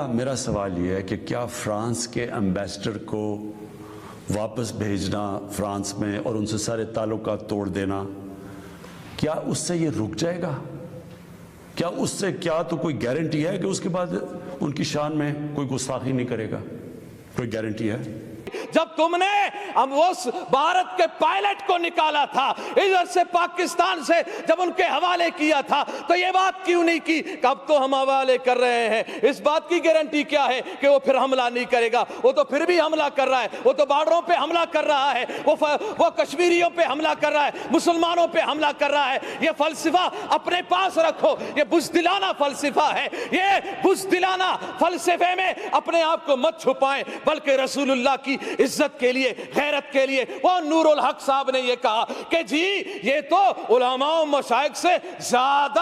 میرا سوال یہ ہے کہ کیا فرانس کے ایمبیسڈر کو واپس بھیجنا فرانس میں اور ان سے سارے تعلقات توڑ دینا، کیا اس سے یہ رک جائے گا؟ کیا اس سے کیا تو کوئی گارنٹی ہے کہ اس کے بعد ان کی شان میں کوئی گستاخی نہیں کرے گا؟ کوئی گارنٹی ہے؟ جب تم نے اس بھارت کے پائلٹ کو نکالا تھا ادھر سے پاکستان سے، جب ان کے حوالے کیا تھا تو یہ بات کیوں نہیں کی کہ اب تو ہم حوالے کر رہے ہیں؟ اس بات کی گارنٹی کیا ہے کہ وہ پھر حملہ نہیں کرے گا؟ وہ تو پھر بھی حملہ کر رہا ہے، وہ تو بارڈروں پہ حملہ کر رہا ہے، وہ کشمیریوں پہ حملہ کر رہا ہے، مسلمانوں پہ حملہ کر رہا ہے۔ یہ فلسفہ اپنے پاس رکھو، یہ بزدلانہ فلسفہ ہے، یہ بزدلانہ فلسفے میں اپنے آپ کو مت چھپائیں، بلکہ رسول اللہ کی عزت کے لیے، غیرت کے لیے۔ وہ نور الحق صاحب نے یہ کہا کہ جی یہ تو علماء و مشائخ سے زیادہ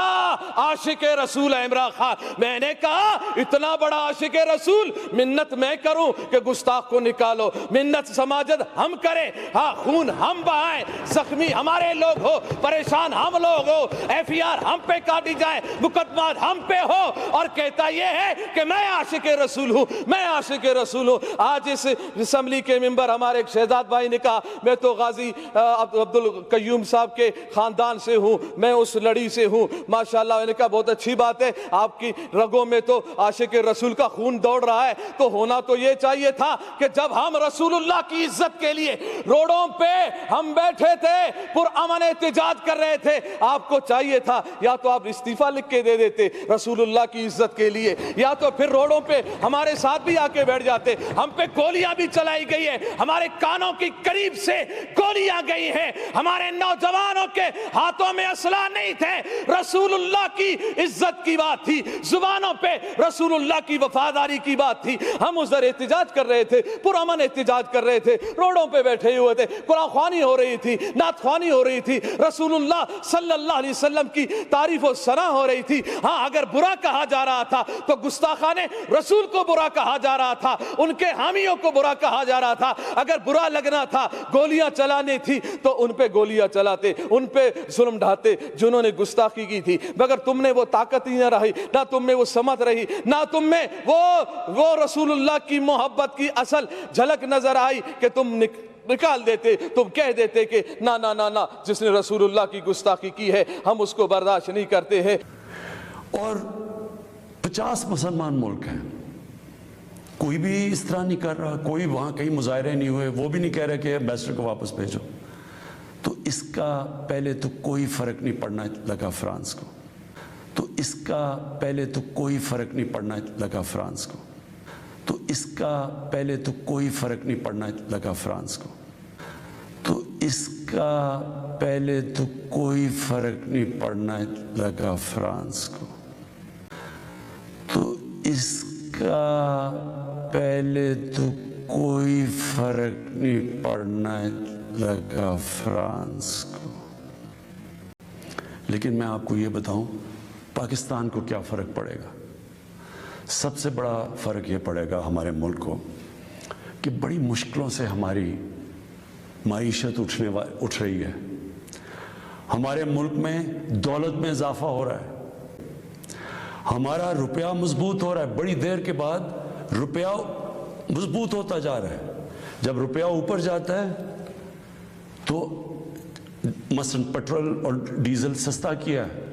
عاشق رسول ہے عمران خان۔ میں نے کہا اتنا بڑا عاشق رسول منت میں کروں کہ گستاخ کو نکالو، منت سماجت ہم کریں، ہاں خون ہم بہائیں، زخمی ہمارے لوگ ہو، پریشان ہم لوگ ہو، ایف ای آر ہم پہ کاٹی جائیں، مقدمات ہم پہ ہو، اور کہتا یہ ہے کہ میں عاشق رسول ہوں، میں عاشق رسول ہوں۔ آج اس اسمبلی کے ممبر ہمارے ایک شہزاد بھائی نے کہا میں تو غازی عبدالقیوم صاحب کے خاندان سے ہوں، میں اس لڑی سے ہوں، ماشاءاللہ۔ میں نے کہا بہت اچھی بات ہے، آپ کی رگوں میں تو عاشق رسول کا خون دوڑ رہا ہے، تو ہونا تو یہ چاہیے تھا کہ جب ہم رسول اللہ کی عزت کے لیے روڈوں پہ ہم بیٹھے تھے، پرامن احتجاج کر رہے تھے، آپ کو چاہیے تھا یا تو آپ استعفیٰ لکھ کے دے دیتے رسول اللہ کی عزت کے لیے، یا تو پھر روڈوں پہ ہمارے ساتھ بھی آ کے بیٹھ جاتے۔ ہم پہ گولیاں بھی چلائی گئی ہے، ہمارے کانوں کی قریب سے گولیاں گئی ہیں، ہمارے نوجوانوں کے ہاتھوں میں اسلحہ نہیں تھے، رسول اللہ کی عزت کی بات تھی، زبانوں پہ رسول اللہ کی وفاداری کی بات تھی۔ ہم ادھر احتجاج کر رہے تھے، پرامن احتجاج کر رہے تھے، روڈوں پہ بیٹھے ہوئے تھے، قرآن خوانی ہو رہی تھی، نعت خوانی ہو رہی تھی، رسول اللہ صلی اللہ علیہ وسلم کی تعریف و ثنا ہو رہی تھی۔ ہاں اگر برا کہا جا رہا تھا تو گستاخان رسول کو برا کہا جا رہا تھا، ان کے حامیوں کو برا کہا جا رہا تھا۔ اگر برا لگنا تھا، گولیاں چلانے تھی تو ان پہ گولیاں چلاتے، ان پہ ظلم ڈھاتے جنہوں نے گستاخی کی تھی، مگر تم نے وہ طاقت ہی نہ رہی، نہ تم میں وہ سمت رہی، نہ تم میں وہ رسول اللہ کی محبت کی اصل جھلک نظر آئی کہ تم نکال دیتے، تم کہہ دیتے کہ نا نا نا نا، جس نے رسول اللہ کی گستاخی کی ہے ہم اس کو برداشت نہیں کرتے ہیں۔ اور 50 مسلمان ملک ہیں، کوئی بھی اس طرح نہیں کر رہا، کوئی وہاں کہیں مظاہرے نہیں ہوئے، وہ بھی نہیں کہہ رہے کہ ایمبیسڈر کو واپس بھیجو، تو اس کا پہلے تو کوئی فرق نہیں پڑنا لگا فرانس کو، تو اس کا پہلے تو کوئی فرق نہیں پڑنا لگا فرانس کو، تو اس کا پہلے تو کوئی فرق نہیں پڑنا لگا فرانس کو، تو اس کا پہلے تو کوئی فرق نہیں پڑنا لگا فرانس کو، تو اس کا پہلے تو کوئی فرق نہیں پڑنا لگا فرانس کو۔ لیکن میں آپ کو یہ بتاؤں پاکستان کو کیا فرق پڑے گا؟ سب سے بڑا فرق یہ پڑے گا ہمارے ملک کو کہ بڑی مشکلوں سے ہماری معیشت اٹھ رہی ہے، ہمارے ملک میں دولت میں اضافہ ہو رہا ہے، ہمارا روپیہ مضبوط ہو رہا ہے، بڑی دیر کے بعد روپیہ مضبوط ہوتا جا رہا ہے۔ جب روپیہ اوپر جاتا ہے تو مثلا پیٹرول اور ڈیزل سستا کیا ہے،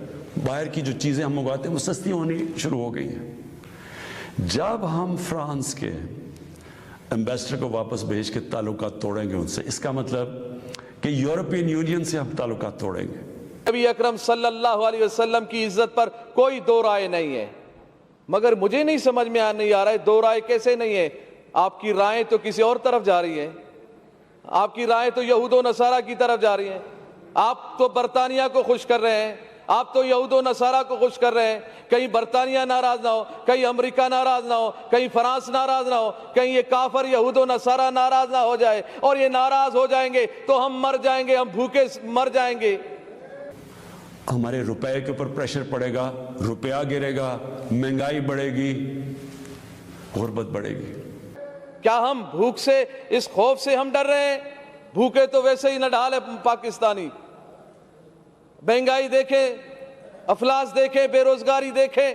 باہر کی جو چیزیں ہم منگواتے ہیں وہ سستی ہونی شروع ہو گئی ہیں۔ جب ہم فرانس کے ایمبیسڈر کو واپس بھیج کے تعلقات توڑیں گے ان سے، اس کا مطلب کہ یورپین یونین سے ہم تعلقات توڑیں گے۔ نبی اکرم صلی اللہ علیہ وسلم کی عزت پر کوئی دو رائے نہیں ہے، مگر مجھے نہیں سمجھ میں نہیں آ رہا ہے دو رائے کیسے نہیں ہے؟ آپ کی رائے تو کسی اور طرف جا رہی ہے، آپ کی رائے تو یہود و نصارہ کی طرف جا رہی ہیں، آپ تو برطانیہ کو خوش کر رہے ہیں، آپ تو یہود و نصارہ کو خوش کر رہے ہیں۔ کہیں برطانیہ ناراض نہ ہو، کہیں امریکہ ناراض نہ ہو، کہیں فرانس ناراض نہ ہو، کہیں یہ کافر یہود و نصارہ ناراض نہ ہو جائے، اور یہ ناراض ہو جائیں گے تو ہم مر جائیں گے، ہم بھوکے مر جائیں گے۔ ہمارے روپے کے اوپر پریشر پڑے گا، روپیہ گرے گا، مہنگائی بڑھے گی، غربت بڑھے گی۔ کیا ہم بھوک سے، اس خوف سے ہم ڈر رہے ہیں؟ بھوکے تو ویسے ہی نہ ڈھال ہے پاکستانی۔ مہنگائی دیکھیں، افلاس دیکھیں، بے روزگاری دیکھیں،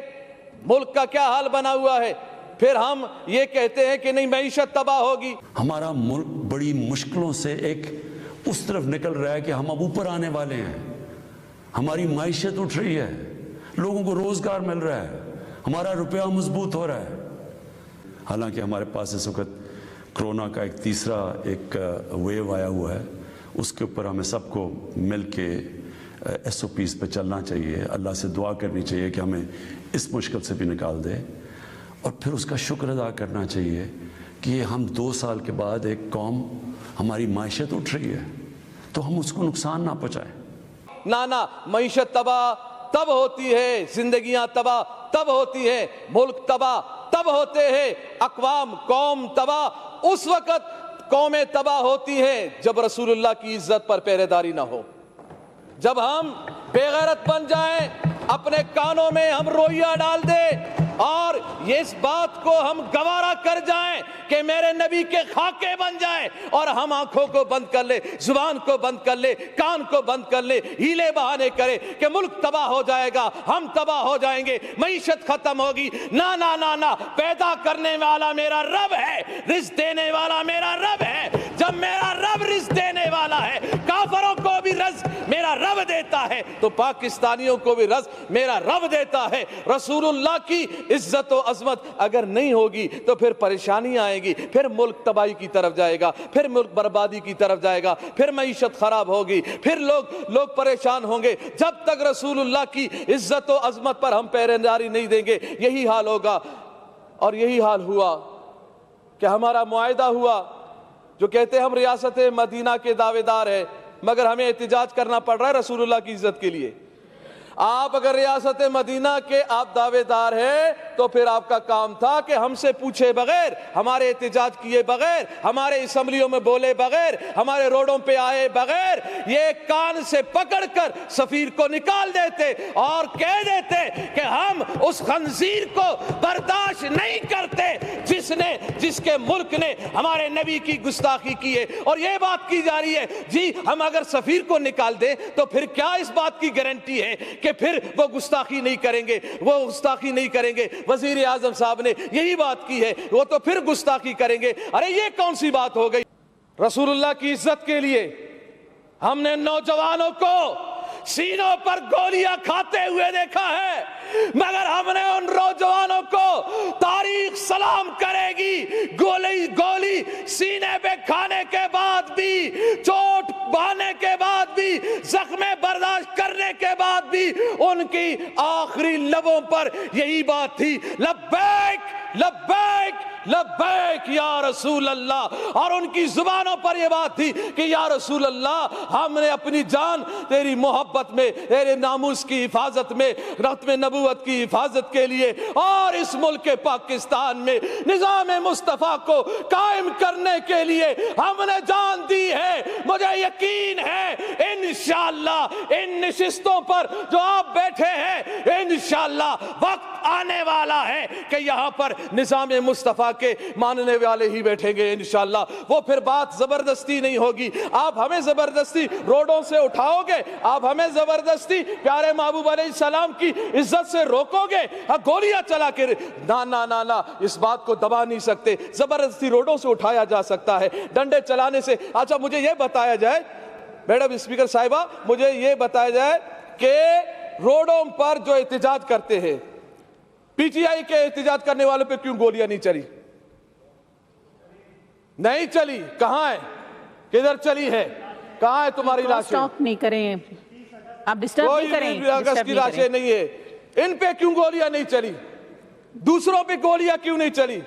ملک کا کیا حال بنا ہوا ہے۔ پھر ہم یہ کہتے ہیں کہ نہیں معیشت تباہ ہوگی. ہمارا ملک بڑی مشکلوں سے ایک اس طرف نکل رہا ہے کہ ہم اب اوپر آنے والے ہیں. ہماری معیشت اٹھ رہی ہے, لوگوں کو روزگار مل رہا ہے, ہمارا روپیہ مضبوط ہو رہا ہے. حالانکہ ہمارے پاس اس وقت کرونا کا ایک تیسرا ایک ویو آیا ہوا ہے, اس کے اوپر ہمیں سب کو مل کے SOPs پہ چلنا چاہیے. اللہ سے دعا کرنی چاہیے کہ ہمیں اس مشکل سے بھی نکال دے, اور پھر اس کا شکر ادا کرنا چاہیے کہ ہم 2 سال کے بعد ایک قوم, ہماری معیشت اٹھ رہی ہے تو ہم اس کو نقصان نہ پہنچائیں. نانا معیشت تباہ تب ہوتی ہے, زندگیاں تباہ تب ہوتی ہے, ملک تباہ تب ہوتے ہیں, اقوام قوم تباہ اس وقت قومیں تباہ ہوتی ہیں جب رسول اللہ کی عزت پر پہرے داری نہ ہو, جب ہم بے غیرت بن جائیں, اپنے کانوں میں ہم روئیہ ڈال دیں اور یہ اس بات کو ہم گوارا کر جائیں کہ میرے نبی کے خاکے بن جائیں, اور ہم آنکھوں کو بند کر لے, زبان کو بند کر لے, کان کو بند کر لے, ہیلے بہانے کرے کہ ملک تباہ ہو جائے گا, ہم تباہ ہو جائیں گے, معیشت ختم ہوگی. نا نا نا نا, پیدا کرنے والا میرا رب ہے, رزق دینے والا میرا رب ہے. جب میرا رب رزق دینے والا ہے, کافروں کو بھی رزق میرا رب دیتا ہے, تو پاکستانیوں کو بھی رزق میرا رب دیتا ہے. رسول اللہ کی عزت و عظمت اگر نہیں ہوگی تو پھر پریشانی آئے گی, پھر ملک تباہی کی طرف جائے گا, پھر ملک بربادی کی طرف جائے گا, پھر معیشت خراب ہوگی, پھر لوگ پریشان ہوں گے. جب تک رسول اللہ کی عزت و عظمت پر ہم پہرےداری نہیں دیں گے یہی حال ہوگا. اور یہی حال ہوا کہ ہمارا معاہدہ ہوا, جو کہتے ہیں ہم ریاست مدینہ کے دعوے دار ہیں, مگر ہمیں احتجاج کرنا پڑ رہا ہے رسول اللہ کی عزت کے لیے. آپ اگر ریاست مدینہ کے آپ دعوے دار ہیں تو پھر آپ کا کام تھا کہ ہم سے پوچھے بغیر, ہمارے احتجاج کیے بغیر, ہمارے اسمبلیوں میں بولے بغیر, ہمارے روڈوں پہ آئے بغیر یہ کان سے پکڑ کر سفیر کو نکال دیتے اور کہہ دیتے کہ ہم اس خنزیر کو برداشت نہیں کرتے جس کے ملک نے ہمارے نبی کی گستاخی کی ہے. اور یہ بات کی جا رہی ہے جی ہم اگر سفیر کو نکال دیں تو پھر کیا اس بات کی گارنٹی ہے کہ پھر وہ گستاخی نہیں کریں گے, وہ گستاخی نہیں کریں گے. وزیر اعظم صاحب نے یہی بات کی ہے, وہ تو پھر گستاخی کریں گے. ارے یہ کون سی بات ہو گئی؟ رسول اللہ کی عزت کے لیے ہم نے نوجوانوں کو سینوں پر گولیاں کھاتے ہوئے دیکھا ہے, مگر ہم نے ان نوجوانوں کو تاریخ سلام کرے گی, گولی سینے پہ کھانے کے بعد بھی, چوٹ بہانے کے بعد بھی, زخم برداشت کرنے کے بعد بھی ان کی آخری لبوں پر یہی بات تھی, لبیک لبیک لبیک یا رسول اللہ. اور ان کی زبانوں پر یہ بات تھی کہ یا رسول اللہ ہم نے اپنی جان تیری محبت میں, تیرے ناموس کی حفاظت میں, ختم نبوت کی حفاظت کے لیے اور اس ملک پاکستان میں نظام مصطفیٰ کو قائم کرنے کے لیے ہم نے جان دی ہے. مجھے یقین ہے انشاءاللہ ان نشستوں پر جو آپ بیٹھے ہیں انشاءاللہ وقت آنے والا ہے کہ یہاں پر نظام مصطفیٰ کے ماننے والے ہی بیٹھیں گے انشاءاللہ. وہ پھر بات زبردستی نہیں ہوگی, آپ ہمیں زبردستی روڈوں سے اٹھاؤ گے, آپ ہمیں زبردستی پیارے محبوب علیہ السلام کی عزت سے روکو گے, گولیاں چلا کے نا نا نا نا, اس بات کو دبا نہیں سکتے. زبردستی روڈوں سے اٹھایا جا سکتا ہے, ڈنڈے چلانے سے. اچھا مجھے یہ بتایا جائے میڈم اسپیکر صاحبہ, مجھے یہ بتایا جائے کہ روڈوں پر جو احتجاج کرتے ہیں, پی ٹی آئی کے احتجاج کرنے والوں پہ کیوں گولیاں نہیں چلی؟ نہیں چلی, کہاں ہے, کدھر چلی ہے, کہاں ہے تمہاری لاشیں؟ سٹاپ نہیں کریں آپ, ڈسٹرب نہیں کریں. کوئی اگست کی لاشیں نہیں ہے, ان پہ کیوں گولیاں نہیں چلی؟ دوسروں پہ گولیاں کیوں نہیں چلی؟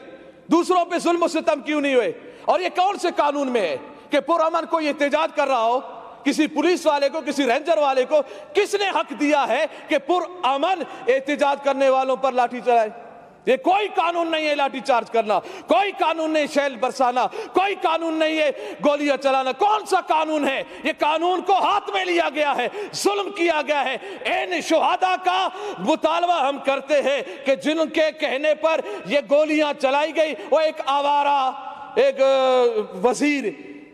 دوسروں پہ ظلم و ستم کیوں نہیں ہوئے؟ اور یہ کون سے قانون میں ہے کہ پرامن کوئی احتجاج کر رہا ہو, کسی پولیس والے کو, کسی رینجر والے کو کس نے حق دیا ہے کہ پرامن احتجاج کرنے والوں پر لاٹھی چلائے؟ یہ کوئی قانون نہیں ہے لاٹھی چارج کرنا, کوئی قانون نہیں شیل برسانا, کوئی قانون نہیں ہے گولیاں چلانا. کون سا قانون ہے؟ یہ قانون کو ہاتھ میں لیا گیا ہے, ظلم کیا گیا ہے. ان شہداء کا مطالبہ ہم کرتے ہیں کہ جن کے کہنے پر یہ گولیاں چلائی گئی, وہ ایک آوارہ ایک وزیر